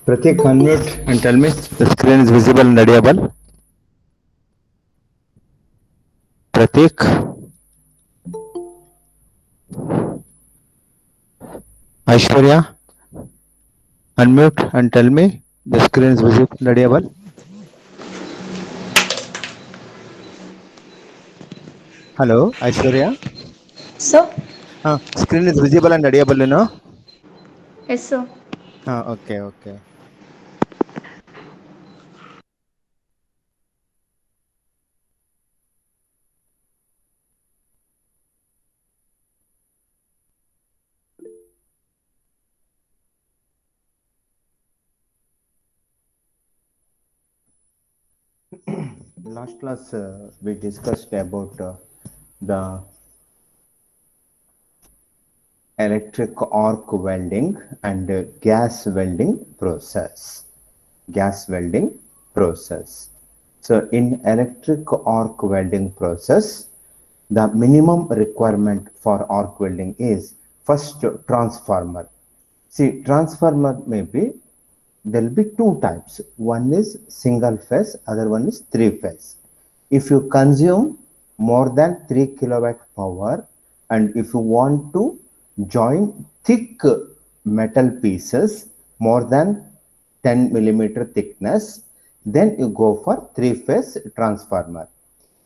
Pratik, unmute and tell me the screen is visible and audible. Pratik, Aishwarya, unmute and tell me the screen is visible and audible. Hello, Aishwarya. So, Screen is visible and audible, you know? yes, so Okay, okay. Last class we discussed about the electric arc welding and gas welding process. Gas welding process. So in electric arc welding process, the minimum requirement for arc welding is first transformer. See, transformer may be, there will be two types. One is single phase, other one is three phase. If you consume more than 3 kilowatt power and if you want to join thick metal pieces more than 10 millimeter thickness, then you go for three phase transformer.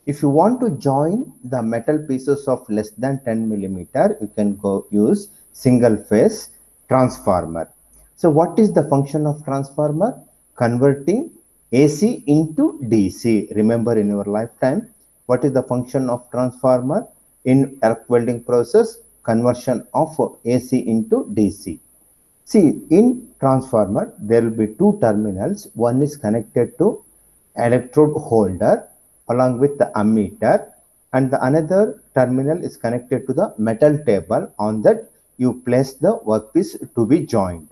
If you want to join the metal pieces of less than 10 millimeter, you can go use single phase transformer. So what is the function of transformer? Converting AC into DC. Remember in your lifetime, what is the function of transformer in arc welding process? Conversion of AC into DC. See, in transformer, there will be two terminals. One is connected to electrode holder along with the ammeter, and the another terminal is connected to the metal table. On that, you place the workpiece to be joined.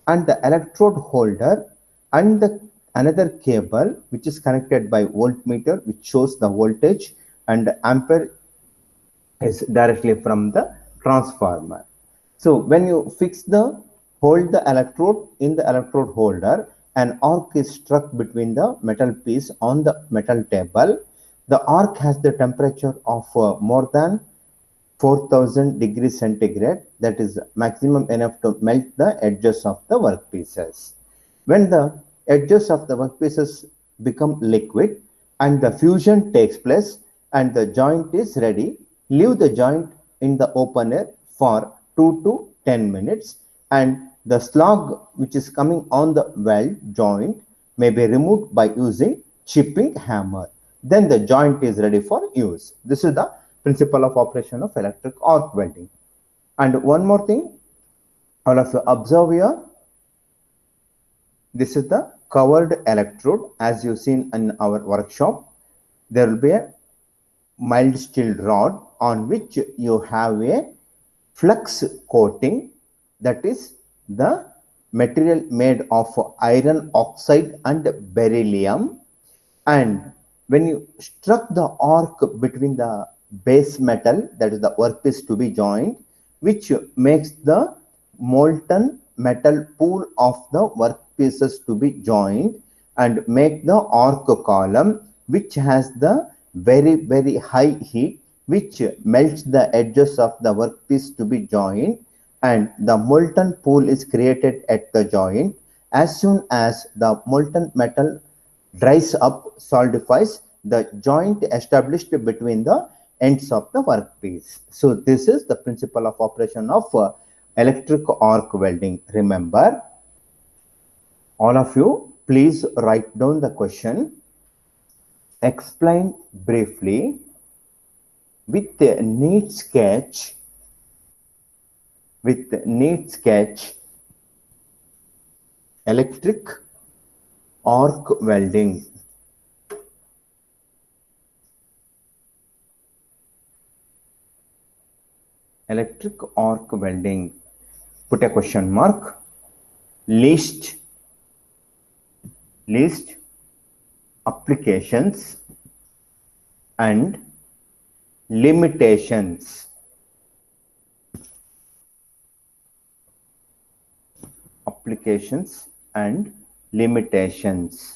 And the electrode holder and the another cable which is connected by voltmeter, which shows the voltage, and ampere is directly from the transformer. So when you hold the electrode in the electrode holder, an arc is struck between the metal piece on the metal table. The arc has the temperature of more than 4000 degrees centigrade, that is maximum enough to melt the edges of the workpieces. When the edges of the workpieces become liquid and the fusion takes place and the joint is ready, leave the joint in the open air for 2 to 10 minutes and the slug which is coming on the weld joint may be removed by using chipping hammer. Then the joint is ready for use. This is the principle of operation of electric arc welding. And one more thing, all of you observe here, this is the covered electrode as you've seen in our workshop. There will be a mild steel rod on which you have a flux coating, that is the material made of iron oxide and beryllium. And when you struck the arc between the base metal, that is the workpiece to be joined, which makes the molten metal pool of the workpieces to be joined and make the arc column, which has the very high heat, which melts the edges of the workpiece to be joined, and the molten pool is created at the joint. As soon as the molten metal dries up, solidifies, the joint established between the ends of the workpiece. So this is the principle of operation of electric arc welding. Remember, all of you, please write down the question. Explain briefly with a neat sketch. Electric arc welding. Electric arc welding. Put a question mark. List applications and limitations. Applications and limitations.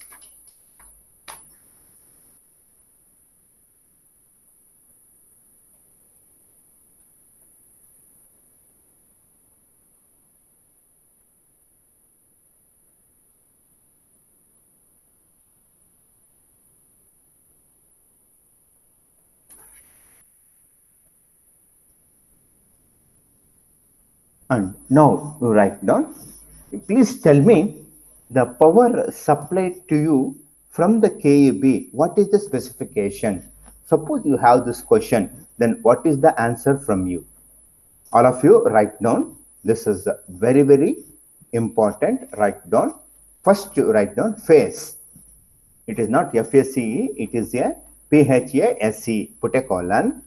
And now you write down. Please tell me the power supplied to you from the KEB. What is the specification? Suppose you have this question, then what is the answer from you? All of you write down. This is very, very important. Write down. First, you write down phase. It is not FACE, it is a PHASE. Put a colon.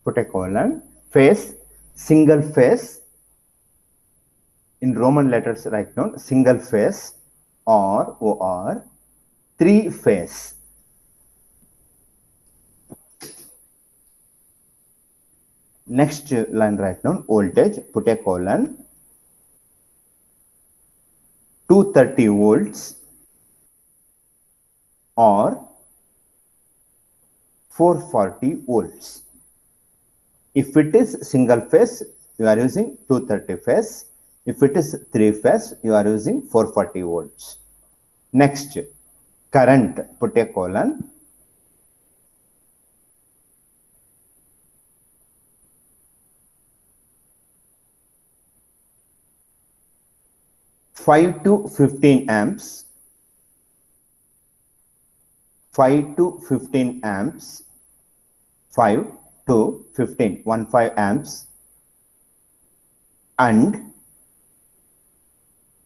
Put a colon. Phase, single phase. In Roman letters, write down single phase or three phase. Next line, write down voltage. Put a colon. 230 volts or 440 volts. If it is single phase, you are using 230 phase. If it is three phase, you are using 440 volts. Next, current. Put a colon. 5 to 15 amps. 5 to 15 amps. 5 to 15, 15 amps, and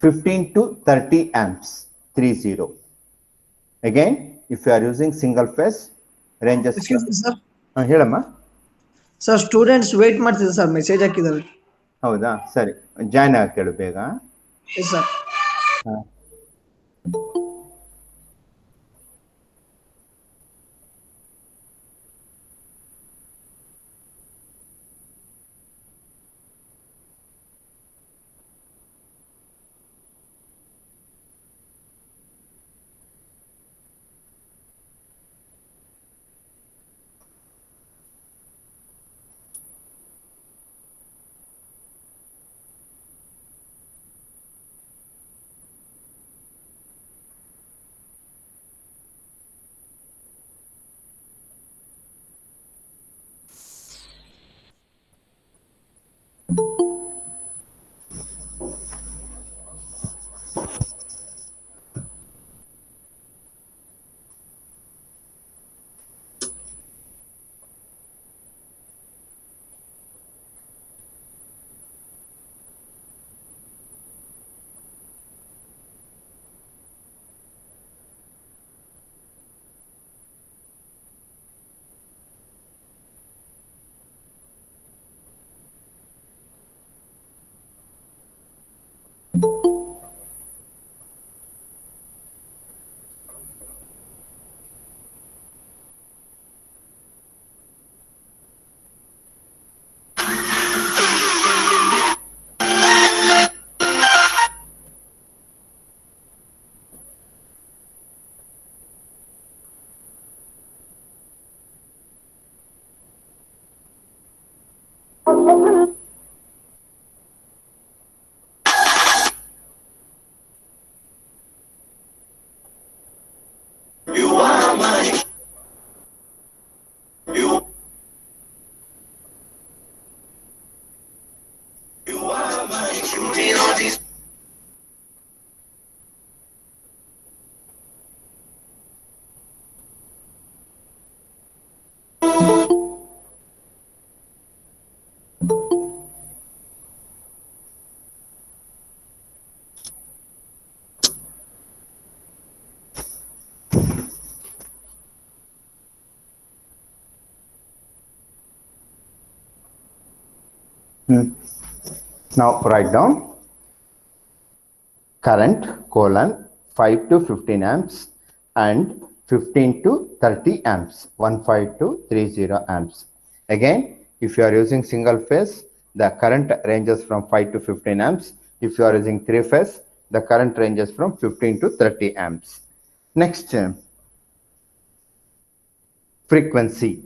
15 to 30 amps, 30. Again, if you are using single phase, ranges. Excuse me, sir. ಹೇಳಮ್ಮ. Sir, students wait ಮಾಡ್ತಿದ್ದಾರೆ sir, message ಹಾಕಿದ್ದಾರೆ. ಹೌದಾ, ಸರಿ, join ಆಗೇಳು ಬೇಗ. Yes, sir. Now write down current colon 5 to 15 amps and 15 to 30 amps, 15 to 30 amps. Again, if you are using single phase, the current ranges from 5 to 15 amps. If you are using three phase, the current ranges from 15 to 30 amps. Next, frequency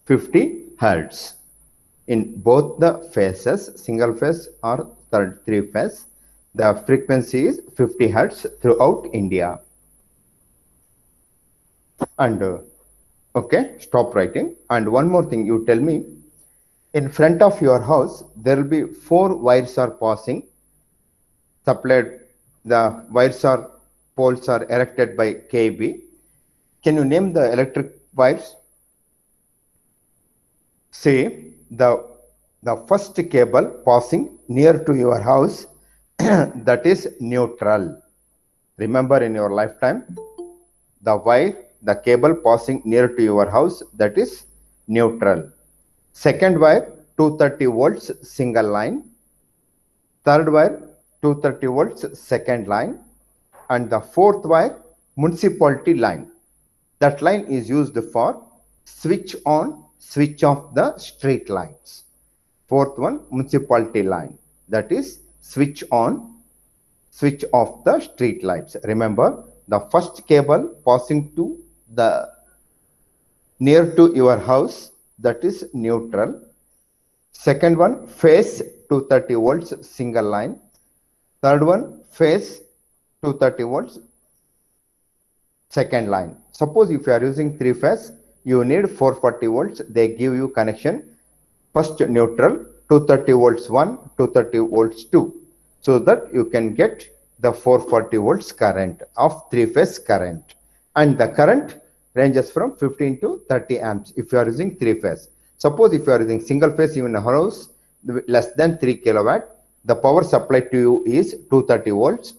50 hertz. In both the phases, single phase or three phase, the frequency is 50 hertz throughout India. And okay, stop writing. And one more thing, you tell me, in front of your house, there will be 4 wires are passing, supplied, the wires are, poles are erected by KB. Can you name the electric wires? Say, the first cable passing near to your house, that is neutral. Remember, in your lifetime, the cable passing near to your house, that is neutral. Second wire, 230 volts single line. Third wire, 230 volts second line. And the fourth wire, municipality line. That line is used for switch on, switch off the street lights. Fourth one, municipality line, that is switch on, switch off the street lights. Remember, the first cable passing to the near to your house, that is neutral. Second one, phase 230 volts single line. Third one, phase 230 volts second line. Suppose if you are using three phase, you need 440 volts. They give you connection. First neutral, 230 volts 1, 230 volts 2. So that you can get the 440 volts current of three phase current. And the current ranges from 15 to 30 amps if you are using three phase. Suppose if you are using single phase, even a house less than 3 kilowatt, the power supply to you is 230 volts,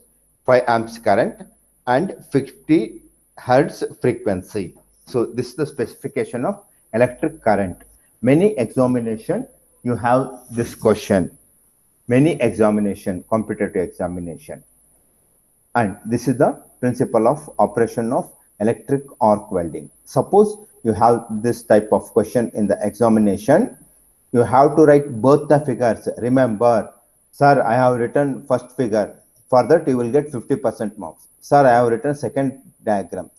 5 amps current and 50 hertz frequency. So this is the specification of electric current. Many examination you have this question. Many examination, competitive examination. And this is the principle of operation of electric arc welding. Suppose you have this type of question in the examination, you have to write both the figures. Remember, sir, I have written first figure. For that you will get 50% marks. Sir, I have written second diagram.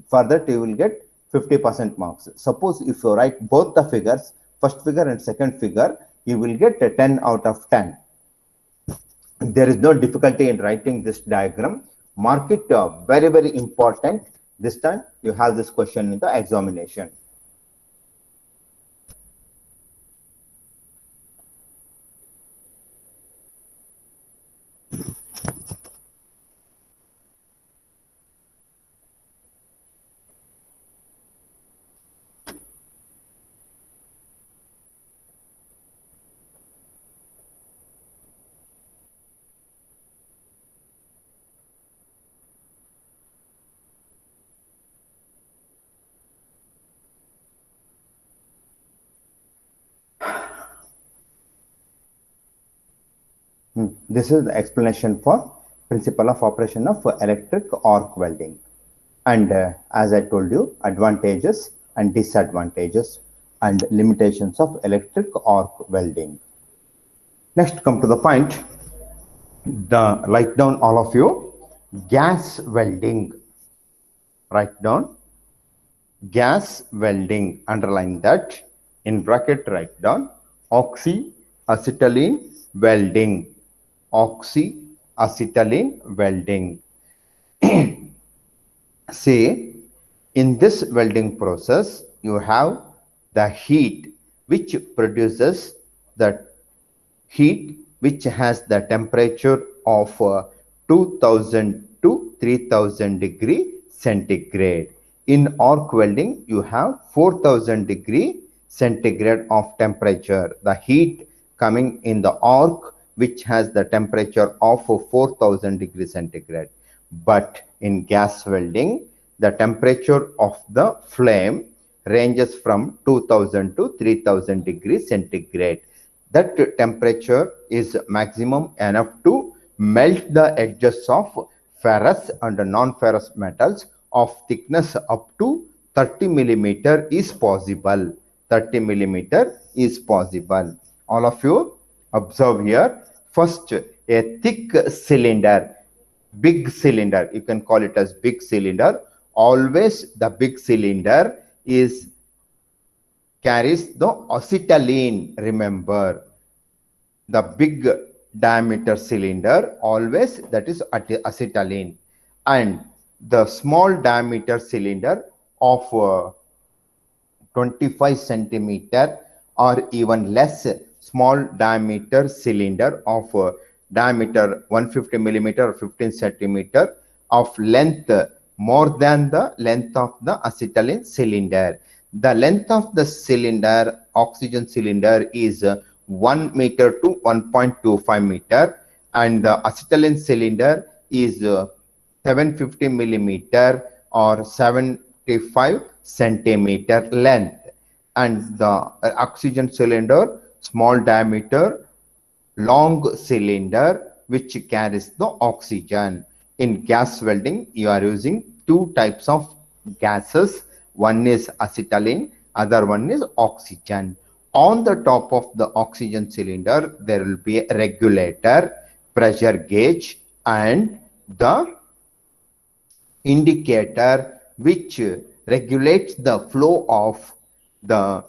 For that you will get 50% marks. Suppose if you write both the figures, first figure and second figure, you will get a 10 out of 10. There is no difficulty in writing this diagram. Mark it very, very important. This time you have this question in the examination. This is the explanation for principle of operation of electric arc welding. And as I told you, advantages and disadvantages and limitations of electric arc welding. Next, come to the point. Write down all of you, gas welding. Write down gas welding. Underline that. In bracket, write down oxyacetylene welding. Oxyacetylene welding. Say, in this welding process, you have the heat which produces the heat which has the temperature of 2000 to 3000 degree centigrade. In arc welding, you have 4000 degree centigrade of temperature. The heat coming in the arc which has the temperature of 4000 degree centigrade. But in gas welding, the temperature of the flame ranges from 2000 to 3000 degrees centigrade. That temperature is maximum enough to melt the edges of ferrous and non-ferrous metals of thickness up to 30 millimeter is possible. 30 millimeter is possible. All of you observe here. First, a thick cylinder, big cylinder, you can call it as big cylinder. Always the big cylinder is carries the acetylene. Remember, the big diameter cylinder always that is acetylene, and the small diameter cylinder of 25 centimeter or even less, small diameter cylinder of diameter 150 millimeter or 15 centimeter of length more than the length of the acetylene cylinder. The length of the cylinder, oxygen cylinder, is 1 meter to 1.25 meter, and the acetylene cylinder is 750 millimeter or 75 centimeter length, and the oxygen cylinder, small diameter, long cylinder which carries the oxygen. In gas welding, you are using two types of gases. One is acetylene, other one is oxygen. On the top of the oxygen cylinder, there will be a regulator, pressure gauge, and the indicator which regulates the flow of the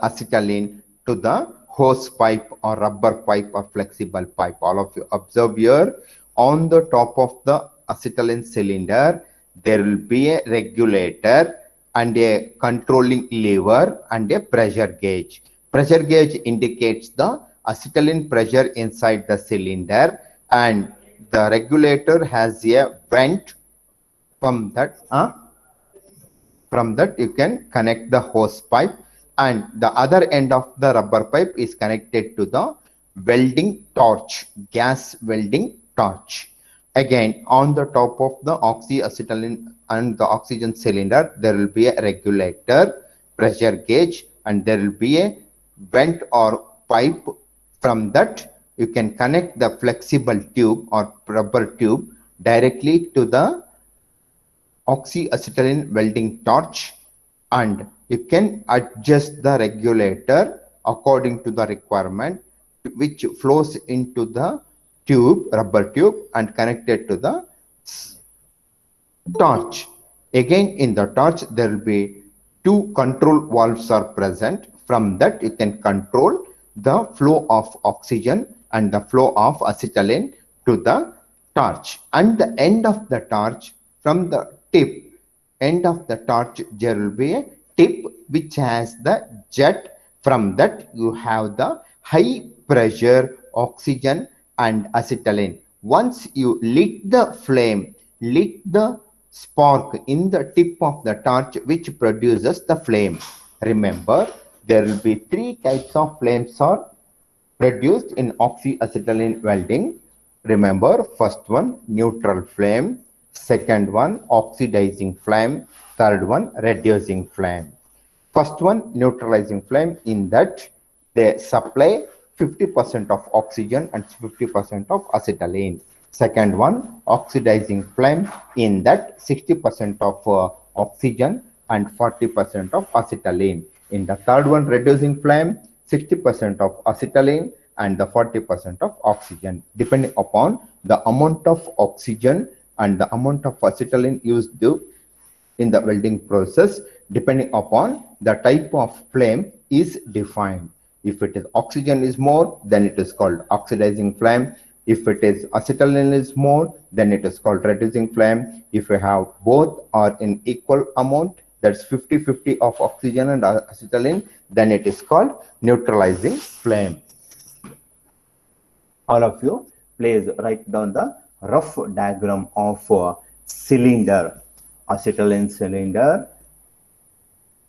acetylene to the hose pipe or rubber pipe or flexible pipe. All of you observe here, on the top of the acetylene cylinder, there will be a regulator and a controlling lever and a pressure gauge. Pressure gauge indicates the acetylene pressure inside the cylinder, and the regulator has a vent. From that you can connect the hose pipe, and the other end of the rubber pipe is connected to the welding torch, gas welding torch. Again, on the top of the oxyacetylene and the oxygen cylinder, there will be a regulator, pressure gauge, and there will be a vent or pipe. From that, you can connect the flexible tube or rubber tube directly to the oxyacetylene welding torch, and you can adjust the regulator according to the requirement, which flows into the tube, rubber tube, and connected to the torch. Again, in the torch, there will be two control valves are present. From that, you can control the flow of oxygen and the flow of acetylene to the torch. And the end of the torch, from the tip, end of the torch, there will be a tip which has the jet. From that, you have the high pressure oxygen and acetylene. Once you lit the flame, lit the spark in the tip of the torch which produces the flame. Remember, there will be three types of flames are produced in oxyacetylene welding. Remember, first one, neutral flame. Second one, oxidizing flame. Third one, reducing flame. First one, neutralizing flame. In that, they supply 50% of oxygen and 50% of acetylene. Second one, oxidizing flame. In that, 60% of oxygen and 40% of acetylene. In the third one, reducing flame, 60% of acetylene and the 40% of oxygen, depending upon the amount of oxygen and the amount of acetylene used in the welding process. Depending upon the type of flame is defined. If it is oxygen is more, then it is called oxidizing flame. If it is acetylene is more, then it is called reducing flame. If you have both or in equal amount, that's 50-50 of oxygen and acetylene, then it is called neutralizing flame. All of you please write down the rough diagram of cylinder, acetylene cylinder,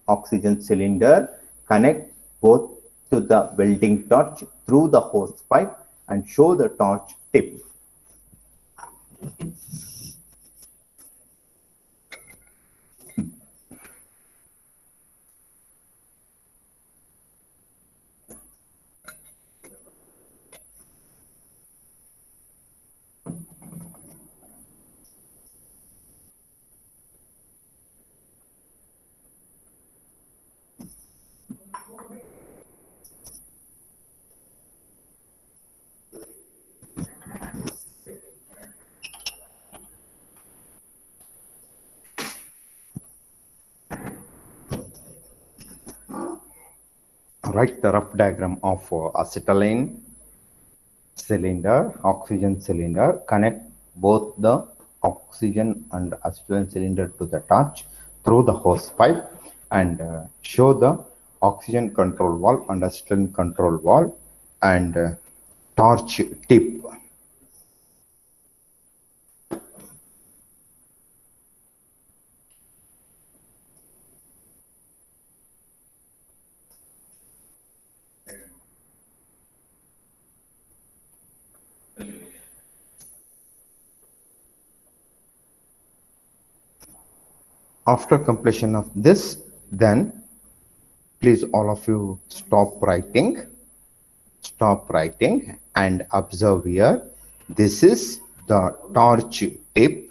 oxygen cylinder. Connect both to the welding torch through the hose pipe and show the torch tip. Write the rough diagram of acetylene cylinder, oxygen cylinder. Connect both the oxygen and acetylene cylinder to the torch through the hose pipe and show the oxygen control valve and acetylene control valve and torch tip. After completion of this, then please all of you stop writing and observe here. This is the torch tip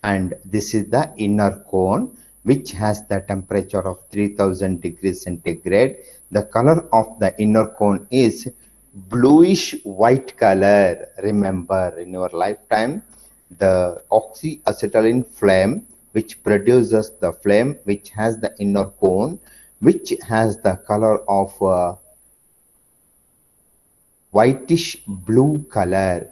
and this is the inner cone which has the temperature of 3000 degrees centigrade. The color of the inner cone is bluish white color. Remember, in your lifetime, the oxyacetylene flame which produces the flame which has the inner cone which has the color of whitish blue color,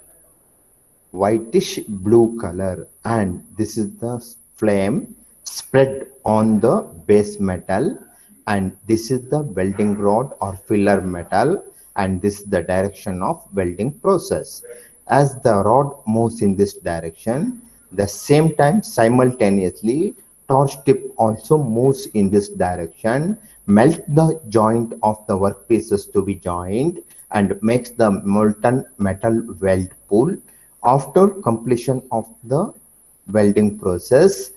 and this is the flame spread on the base metal, and this is the welding rod or filler metal, and this is the direction of welding process. As the rod moves in this direction, the same time simultaneously torch tip also moves in this direction, melt the joint of the workpieces to be joined and makes the molten metal weld pool. After completion of the welding process,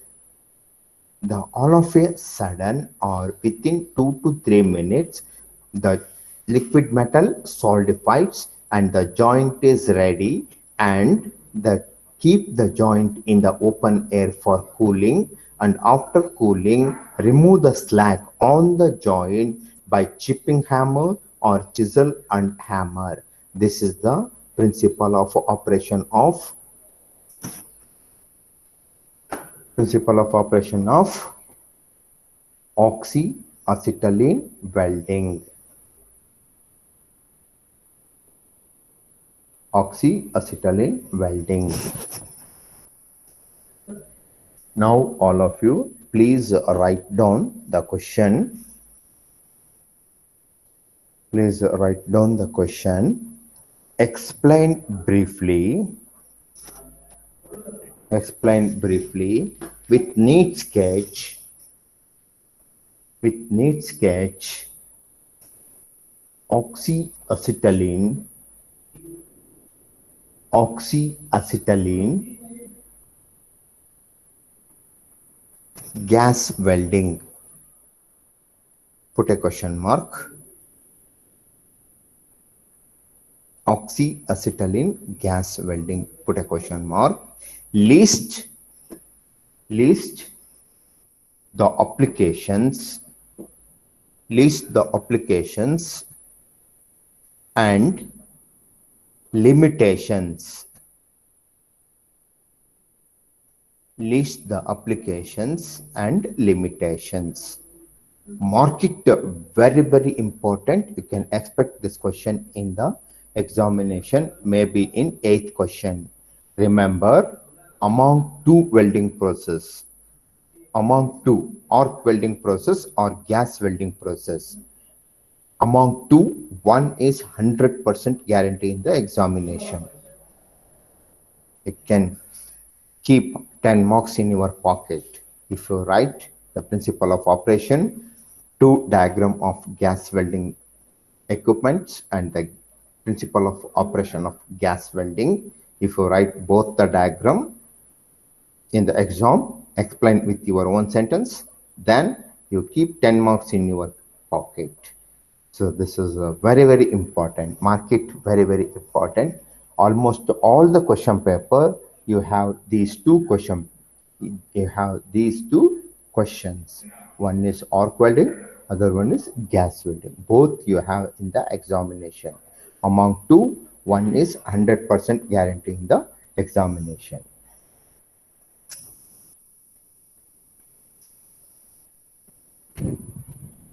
all of a sudden or within 2 to 3 minutes, the liquid metal solidifies and the joint is ready, and keep the joint in the open air for cooling, and after cooling remove the slack on the joint by chipping hammer or chisel and hammer. This is the principle of operation of oxyacetylene welding. Now all of you please write down the question. Explain briefly with neat sketch oxyacetylene gas welding. Put a question mark. Oxyacetylene gas welding. Put a question mark. List the applications. And limitations. Mark it very, very important. You can expect this question in the examination, maybe in 8th question. Remember, among two welding process, among two, arc welding process or gas welding process. Among two, one is 100% guarantee in the examination. It can keep 10 marks in your pocket. If you write the principle of operation, two diagram of gas welding equipments and the principle of operation of gas welding, if you write both the diagram in the exam, explain with your own sentence, then you keep 10 marks in your pocket. So this is very important. Mark it very important. Almost all the question paper, you have these two questions. You have these two questions. One is arc welding, other one is gas welding. Both you have in the examination. Among two, one is 100% guarantee in the examination.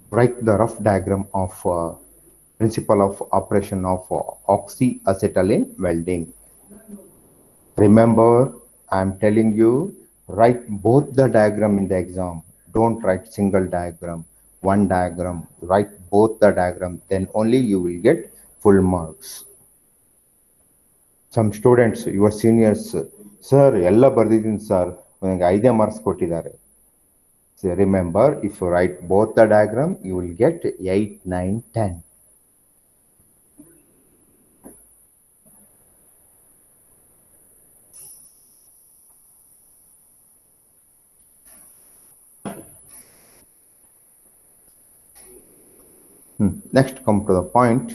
Write the rough diagram of principle of operation of oxyacetylene welding. Remember, I'm telling you, write both the diagram in the exam. Don't write single diagram, one diagram. Write both the diagram, then only you will get full marks. Some students, your seniors, sir, ಎಲ್ಲ ಬರ್ದಿದ್ದೀನಿ sir, ನನಗೆ 5 marks ಕೊಟ್ಟಿದ್ದಾರೆ. So remember, if you write both the diagram, you will get 8, 9, 10. Next, come to the point.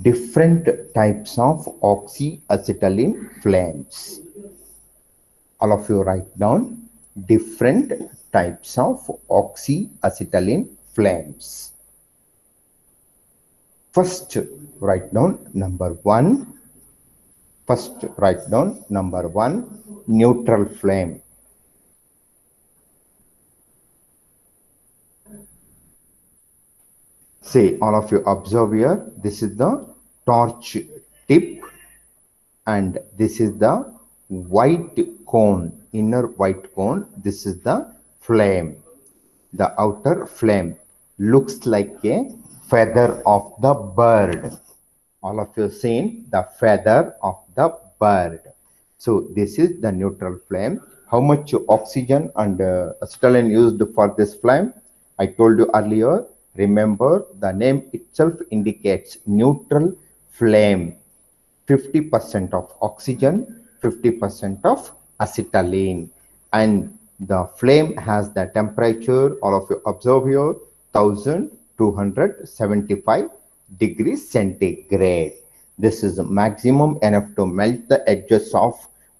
Different types of oxyacetylene flames. All of you write down different types of oxyacetylene flames. First, write down number one. First, write down number one, neutral flame. See, all of you observe here, this is the torch tip and this is the white cone, inner white cone. This is the flame. The outer flame looks like a feather of the bird. All of you seen the feather of the bird. So this is the neutral flame. How much oxygen and acetylene used for this flame? I told you earlier. Remember, the name itself indicates neutral flame. 50% of oxygen, 50% of acetylene, and the flame has the temperature, all of you observe here, 1275 degrees centigrade. This is maximum enough to melt the edges of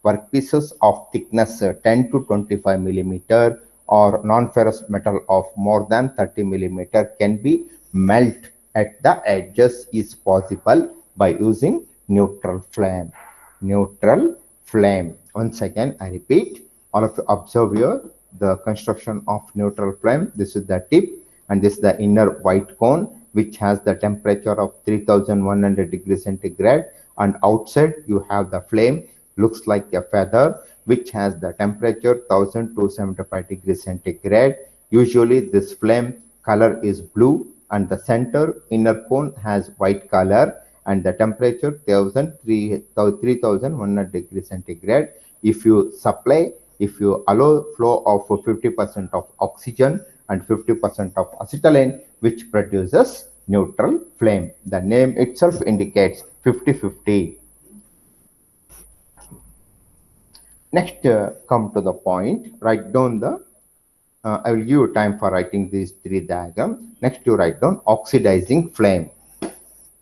workpieces of thickness 10 to 25 millimeter or non-ferrous metal of more than 30 millimeter can be melt at the edges is possible by using neutral flame. Neutral flame. Once again, I repeat, all of you observe here the construction of neutral flame. This is the tip and this is the inner white cone which has the temperature of 3100 degrees centigrade, and outside you have the flame looks like a feather which has the temperature 1275 degrees centigrade. Usually this flame color is blue and the center inner cone has white color and the temperature 3100 degrees centigrade. If you allow flow of 50% of oxygen and 50% of acetylene, which produces neutral flame. The name itself indicates 50-50. Next, come to the point. Write down the. I will give you time for writing these three diagrams. Next, you write down oxidizing flame.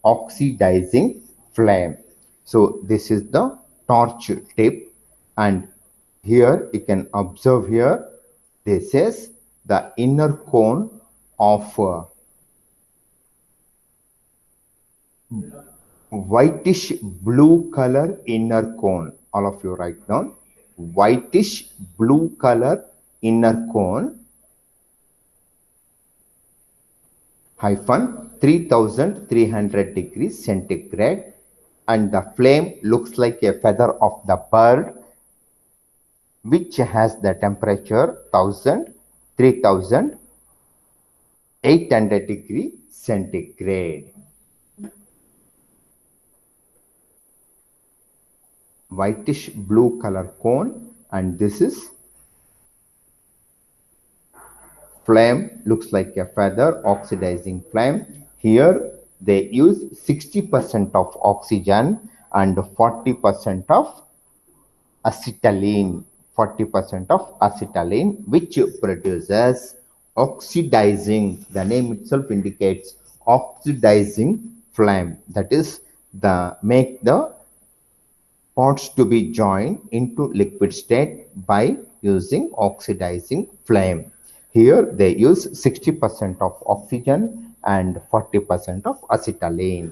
Oxidizing flame. So this is the torch tip, and here you can observe here. This is the inner cone of whitish blue color inner cone. All of you write down whitish blue color inner cone hyphen 3300 degrees centigrade, and the flame looks like a feather of the bird which has the temperature 1000, 3000, 800 degree centigrade. Whitish blue color cone, and this is flame, looks like a feather, oxidizing flame. Here they use 60% of oxygen and 40% of acetylene, 40% of acetylene, which produces oxidizing. The name itself indicates oxidizing flame. That is, the make the pots to be joined into liquid state by using oxidizing flame. Here they use 60% of oxygen and 40% of acetylene.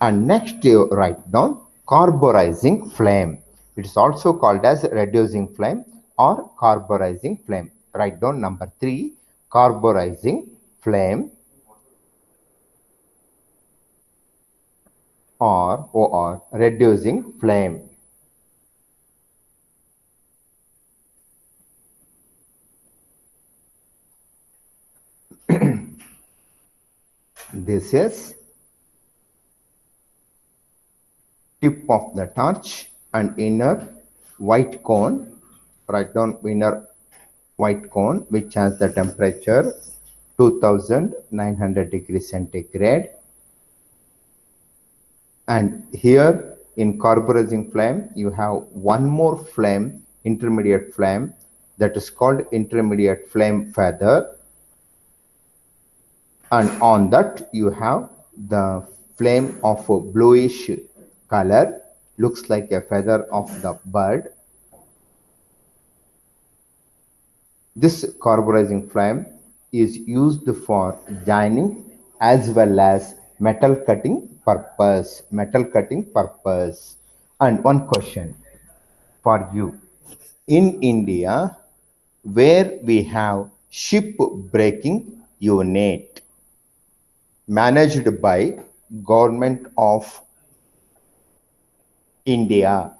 And next you write down carburizing flame. It is also called as reducing flame or carburizing flame. Write down number 3, carburizing flame or reducing flame. This is tip of the torch and inner white cone. Write down inner white cone, which has the temperature 2900 degrees centigrade. And here in carburizing flame, you have one more flame, intermediate flame, that is called intermediate flame feather. And on that you have the flame of a bluish color, looks like a feather of the bird. This carburizing flame is used for joining as well as metal cutting purpose. And one question for you. In India, where we have ship breaking unit managed by Government of India,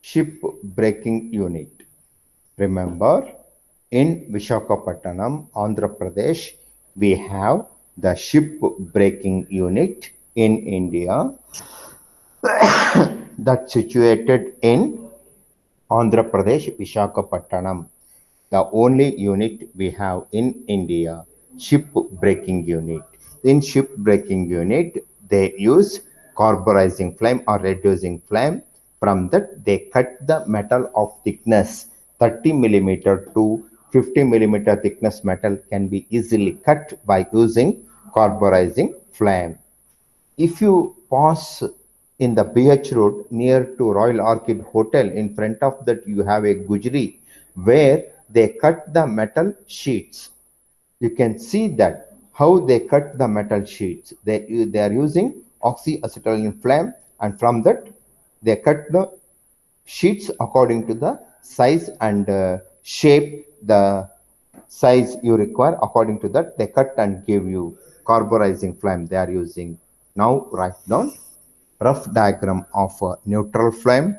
ship breaking unit. Remember, in Visakhapatnam, Andhra Pradesh, we have the ship breaking unit in India that's situated in Andhra Pradesh, Visakhapatnam. The only unit we have in India, ship breaking unit. In ship breaking unit, they use carburizing flame or reducing flame. From that, they cut the metal of thickness 30 millimeter to 50 millimeter thickness metal can be easily cut by using carburizing flame. If you pass in the BH Road near to Royal Orchid Hotel, in front of that you have a gujri where they cut the metal sheets. You can see that how they cut the metal sheets. They are using oxyacetylene flame, and from that they cut the sheets according to the size and shape, the size you require. According to that, they cut and give you carburizing flame they are using. Now write down rough diagram of a neutral flame,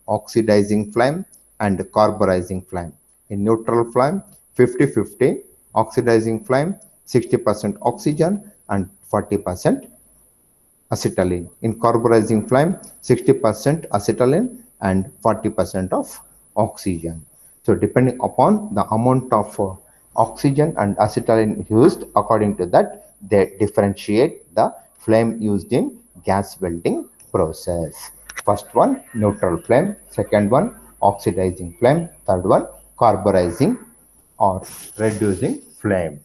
oxidizing flame, and carburizing flame. In neutral flame, 50-50, oxidizing flame, 60% oxygen and 40% acetylene. In carburizing flame, 60% acetylene and 40% of oxygen. So depending upon the amount of oxygen and acetylene used, according to that, they differentiate the flame used in gas welding process. First one, neutral flame. Second one, oxidizing flame. Third one, carburizing or reducing flame.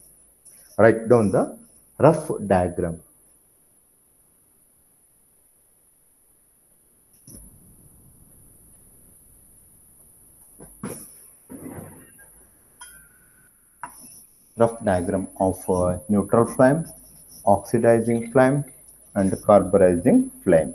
Write down the rough diagram. Rough diagram of neutral flame, oxidizing flame, and carburizing flame.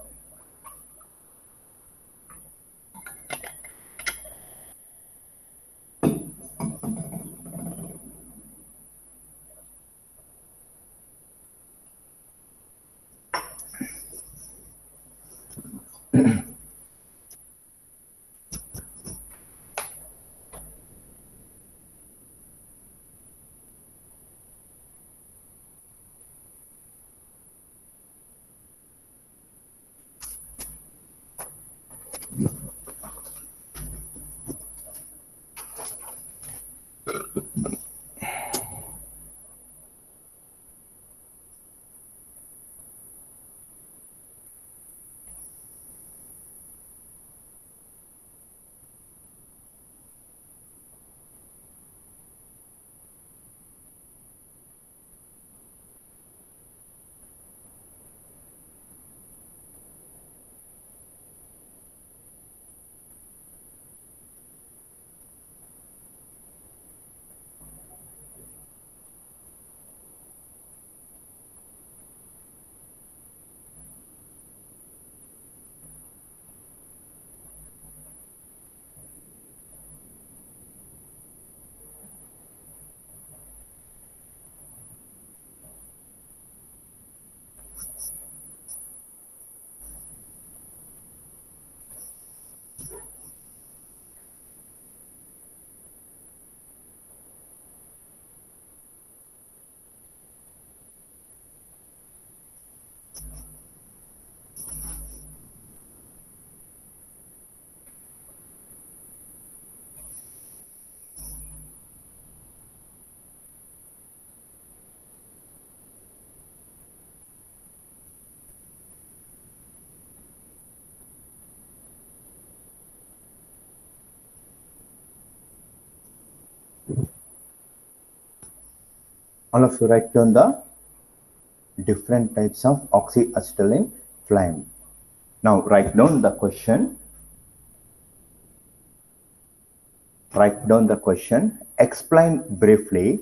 All of you write down the different types of oxyacetylene flame. Now write down the question. Write down the question. Explain briefly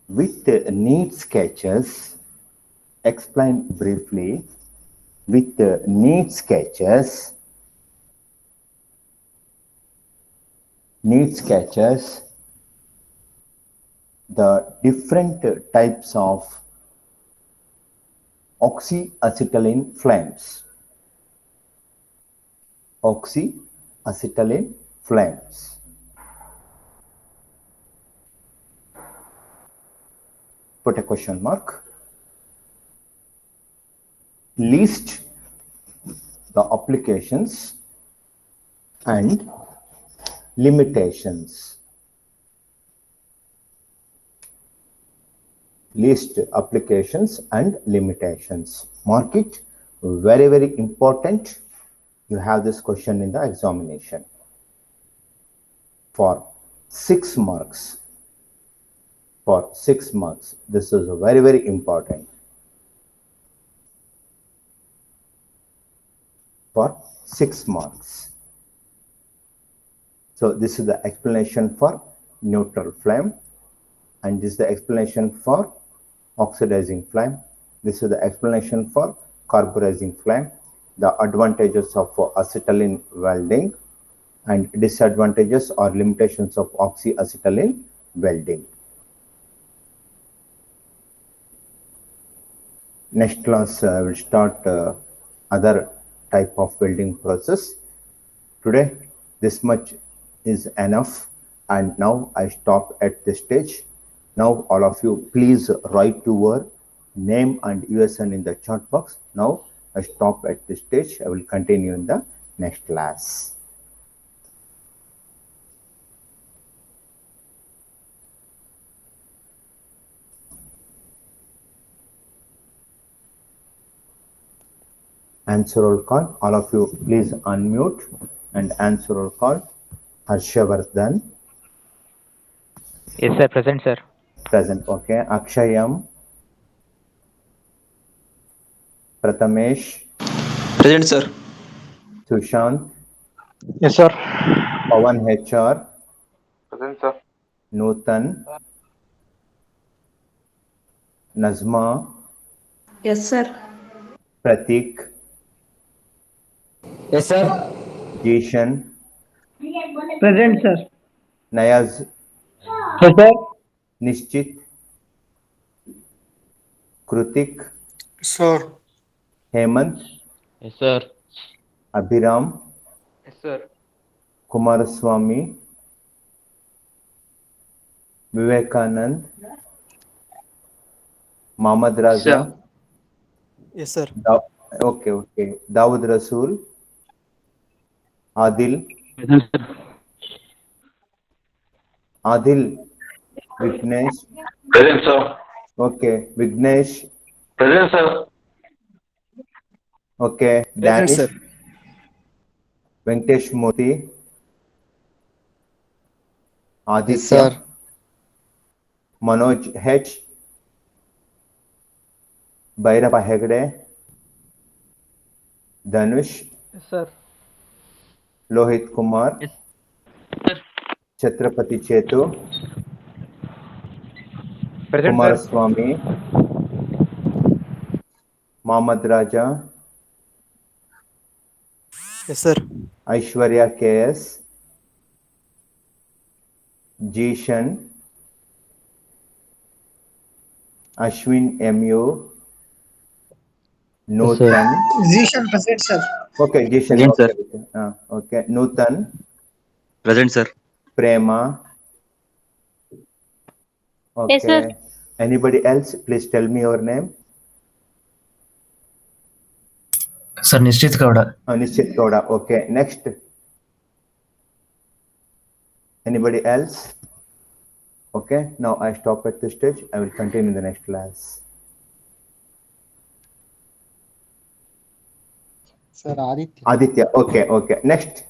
with neat sketches. Explain briefly with neat sketches. Neat sketches the different types of oxyacetylene flames. Oxyacetylene flames. Put a question mark. List the applications and limitations. List applications and limitations. Mark it. Very, very important. You have this question in the examination for 6 marks. For 6 marks. This is very, very important. For 6 marks. So this is the explanation for neutral flame, and this is the explanation for oxidizing flame. This is the explanation for carburizing flame, the advantages of acetylene welding, and disadvantages or limitations of oxyacetylene welding. Next class we'll start other type of welding process. Today this much is enough, and now I stop at this stage. Now all of you please write your name and USN in the chat box. Now I stop at this stage. I will continue in the next class. Answer roll call. All of you please unmute and answer roll call. Harshavardhan. Yes, sir. Present, sir. Present. Okay. Akshayam. Prathamesh. Present, sir. Sushant. Yes, sir. Pawan HR. Present, sir. Nutan. Nazma. Yes, sir. Pratik. Yes, sir. Jishan. Present, sir. Nayaz. Yes, sir. Nishchit. Krutik. Sir. Hemant. Yes, sir. Abhiram. Yes, sir. Kumaraswamy. Vivekanand. Mohammad Raza. Sir. Yes, sir. Okay. Dawood Rasool. Adil. Present, sir. Adil. Vignesh. Present, sir. Okay. Vignesh. Present, sir. Okay. Present, Danish. sir. Venkatesh Murthy. Aditya. Yes, sir. Manoj H. Bhairapa Hegde. Dhanush. Yes, sir. Lohit Kumar. Yes, sir. Chhatrapati Chetu. Present, Kumar sir. Swami. Mohammad Raja. Yes, sir. Aishwarya KS. Jishan. Ashwin MU. Yes, sir. Nutan. Zishan present, sir. Okay, Jishan. Present, sir. Okay. Okay. Nutan. Present, sir. Prema. Okay. Yes, sir. Anybody else? Please tell me your name. Sir, Nishchit Gowda. Nishchit Gowda. Okay. Next. Anybody else? Okay. Now I stop at this stage. I will continue in the next class. Sir, Aditya. Aditya. Okay. Next.